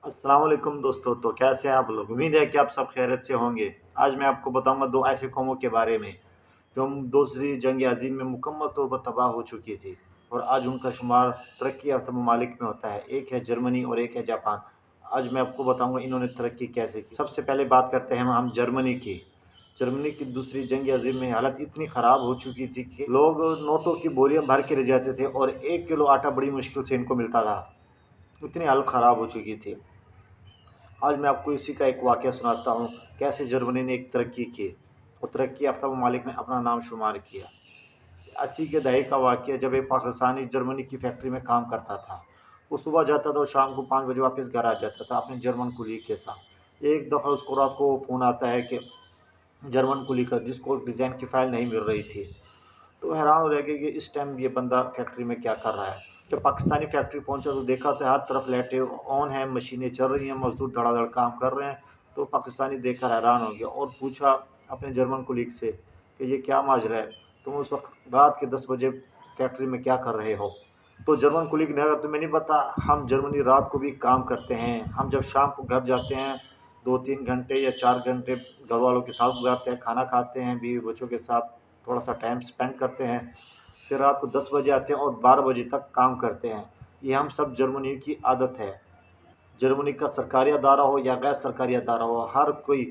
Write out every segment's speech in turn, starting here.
अस्सलाम वालेकुम दोस्तों। तो कैसे हैं आप लोग? उम्मीद है कि आप सब खैरियत से होंगे। आज मैं आपको बताऊंगा दो ऐसे कौमों के बारे में जो दूसरी जंग अज़ीम में मुकम्मल तौर पर तबाह हो चुकी थी और आज उनका शुमार तरक्की याफ्ता ममालिक में होता है। एक है जर्मनी और एक है जापान। आज मैं आपको बताऊंगा इन्होंने तरक्की कैसे की। सबसे पहले बात करते हैं हम जर्मनी की। जर्मनी की दूसरी जंग अज़ीम में हालत इतनी ख़राब हो चुकी थी कि लोग नोटों की बोरियां भर के ले जाते थे और 1 किलो आटा बड़ी मुश्किल से इनको मिलता था। इतनी हालत ख़राब हो चुकी थी। आज मैं आपको इसी का एक वाक़या सुनाता हूँ, कैसे जर्मनी ने एक तरक्की की और तरक्की याफ्ता ममालिक ने अपना नाम शुमार किया। 80 के दहाके का वाक़या, जब एक पाकिस्तानी जर्मनी की फैक्ट्री में काम करता था। वो सुबह जाता था और शाम को 5 बजे वापस घर आ जाता था अपने जर्मन कुलीग के साथ। एक दफ़ा उसको रात को फ़ोन आता है कि जर्मन कुलीग का, जिसको डिज़ाइन की फ़ाइल नहीं मिल रही थी। तो हैरान हो रह गए कि इस टाइम ये बंदा फैक्ट्री में क्या कर रहा है। जब पाकिस्तानी फैक्ट्री पहुंचा तो देखा तो हर तरफ लाइटें ऑन है, मशीनें चल रही हैं, मजदूर धड़ाधड़ काम कर रहे हैं। तो पाकिस्तानी देखकर हैरान हो गया और पूछा अपने जर्मन कुलीग से कि ये क्या माजरा है, तुम उस वक्त रात के 10 बजे फैक्ट्री में क्या कर रहे हो। तो जर्मन कुलीग ने कहा, तुम्हें नहीं पता, हम जर्मनी रात को भी काम करते हैं। हम जब शाम को घर जाते हैं 2-3 घंटे या 4 घंटे घर वालों के साथ गुजारते हैं, खाना खाते हैं, बीवी बच्चों के साथ थोड़ा सा टाइम स्पेंड करते हैं, फिर रात को 10 बजे आते हैं और 12 बजे तक काम करते हैं। ये हम सब जर्मनी की आदत है। जर्मनी का सरकारी अदारा हो या गैर सरकारी अदारा हो, हर कोई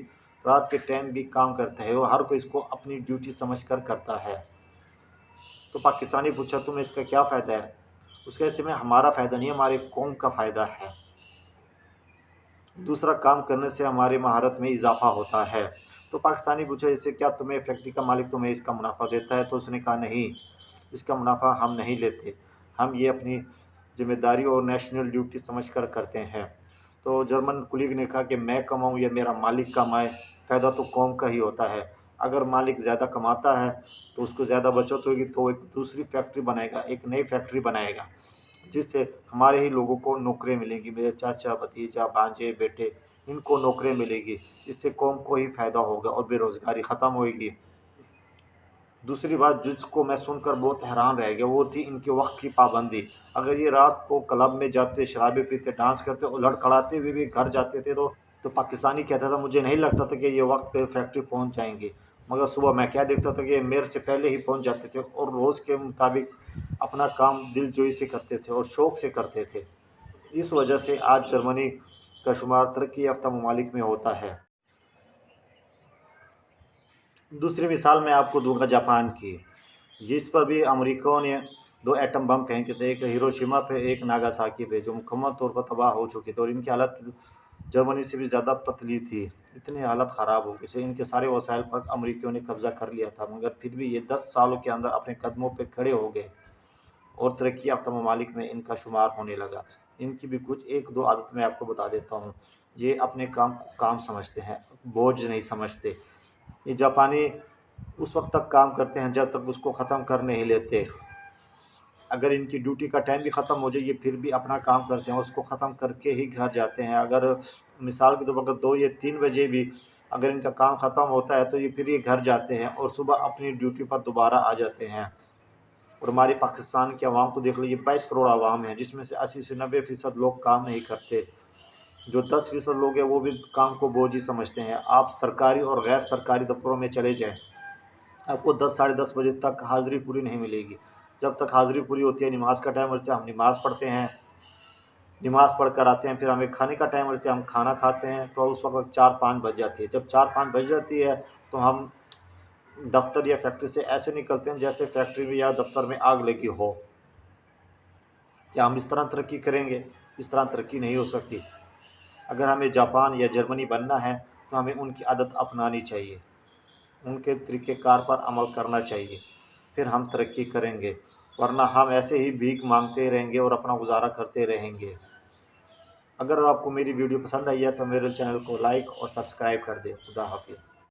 रात के टाइम भी काम करता है और हर कोई इसको अपनी ड्यूटी समझ कर करता है। तो पाकिस्तानी पूछा, तुम्हें इसका क्या फ़ायदा है। उसके ऐसे में हमारा फ़ायदा नहीं है, हमारे कौम का फ़ायदा है। दूसरा, काम करने से हमारी महारत में इजाफा होता है। तो पाकिस्तानी पूछा, जैसे क्या तुम्हें फैक्ट्री का मालिक तुम्हें इसका मुनाफा देता है। तो उसने कहा, नहीं, इसका मुनाफा हम नहीं लेते, हम ये अपनी जिम्मेदारी और नेशनल ड्यूटी समझ कर करते हैं। तो जर्मन कुलीग ने कहा कि मैं कमाऊँ या मेरा मालिक कमाए, फ़ायदा तो कौम का ही होता है। अगर मालिक ज़्यादा कमाता है तो उसको ज़्यादा बचत होगी, तो वो एक दूसरी फैक्ट्री बनाएगा, एक नई फैक्ट्री बनाएगा, जिससे हमारे ही लोगों को नौकरियाँ मिलेंगी। मेरे चाचा, भतीजा, भांजे, बेटे, इनको नौकरियाँ मिलेगी। इससे कौम को ही फ़ायदा होगा और बेरोज़गारी ख़त्म होएगी। दूसरी बात जिसको मैं सुनकर बहुत हैरान रह गया, वो थी इनके वक्त की पाबंदी। अगर ये रात को क्लब में जाते, शराबे पीते, डांस करते और लड़खड़ाते हुए भी घर जाते थे, तो पाकिस्तानी कहता था, मुझे नहीं लगता था कि ये वक्त पे फैक्ट्री पहुंच जाएंगे। मगर सुबह मैं क्या देखता था कि ये मेरे से पहले ही पहुंच जाते थे और रोज़ के मुताबिक अपना काम दिलजोई से करते थे और शौक़ से करते थे। इस वजह से आज जर्मनी का शुमार तरक्की याफ्ता ममालिक में होता है। दूसरी मिसाल मैं आपको दूंगा जापान की, जिस पर भी अमेरिका ने 2 एटम बम फेंके थे, एक हिरोशिमा पे, एक नागासाकी पे, जो मुकम्मल तौर पर तबाह हो चुके थे और इनकी हालत जर्मनी से भी ज़्यादा पतली थी। इतनी हालत ख़राब हो गई थी, इनके सारे वसाइल पर अमेरिकियों ने कब्ज़ा कर लिया था, मगर फिर भी ये 10 सालों के अंदर अपने कदमों पर खड़े हो गए और तरक्की याफ्ता ममालिक में इनका शुमार होने लगा। इनकी भी कुछ 1-2 आदत मैं आपको बता देता हूँ। ये अपने काम को काम समझते हैं, बोझ नहीं समझते। ये जापानी उस वक्त तक काम करते हैं जब तक उसको ख़त्म कर नहीं लेते। अगर इनकी ड्यूटी का टाइम भी ख़त्म हो जाए, ये फिर भी अपना काम करते हैं, उसको ख़त्म करके ही घर जाते हैं। अगर मिसाल के तौर पर अगर 2 या 3 बजे भी अगर इनका काम ख़त्म होता है, तो ये फिर ये घर जाते हैं और सुबह अपनी ड्यूटी पर दोबारा आ जाते हैं। और हमारे पाकिस्तान की आवाम को देख लीजिए, 22 करोड़ आवाम है, जिसमें से 80 से 90% लोग काम नहीं करते। जो 10% लोग हैं वो भी काम को बोझ ही समझते हैं। आप सरकारी और गैर सरकारी दफ्तरों में चले जाएं, आपको 10 साढ़े 10 बजे तक हाज़िरी पूरी नहीं मिलेगी। जब तक हाज़िरी पूरी होती है, नमाज़ का टाइम होता है, हम नमाज़ पढ़ते हैं, नमाज़ पढ़ कर आते हैं, फिर हमें खाने का टाइम होता है, हम खाना खाते हैं, तो उस वक्त 4-5 बज जाती है। जब 4-5 बज जाती है तो हम दफ्तर या फैक्ट्री से ऐसे निकलते हैं जैसे फैक्ट्री में या दफ्तर में आग लगी हो। क्या हम इस तरह तरक्की करेंगे? इस तरह तरक्की नहीं हो सकती। अगर हमें जापान या जर्मनी बनना है तो हमें उनकी आदत अपनानी चाहिए, उनके तरीक़ेकार पर अमल करना चाहिए, फिर हम तरक्की करेंगे। वरना हम ऐसे ही भीख मांगते रहेंगे और अपना गुजारा करते रहेंगे। अगर आपको मेरी वीडियो पसंद आई है तो मेरे चैनल को लाइक और सब्सक्राइब कर दें। खुदा हाफिज़।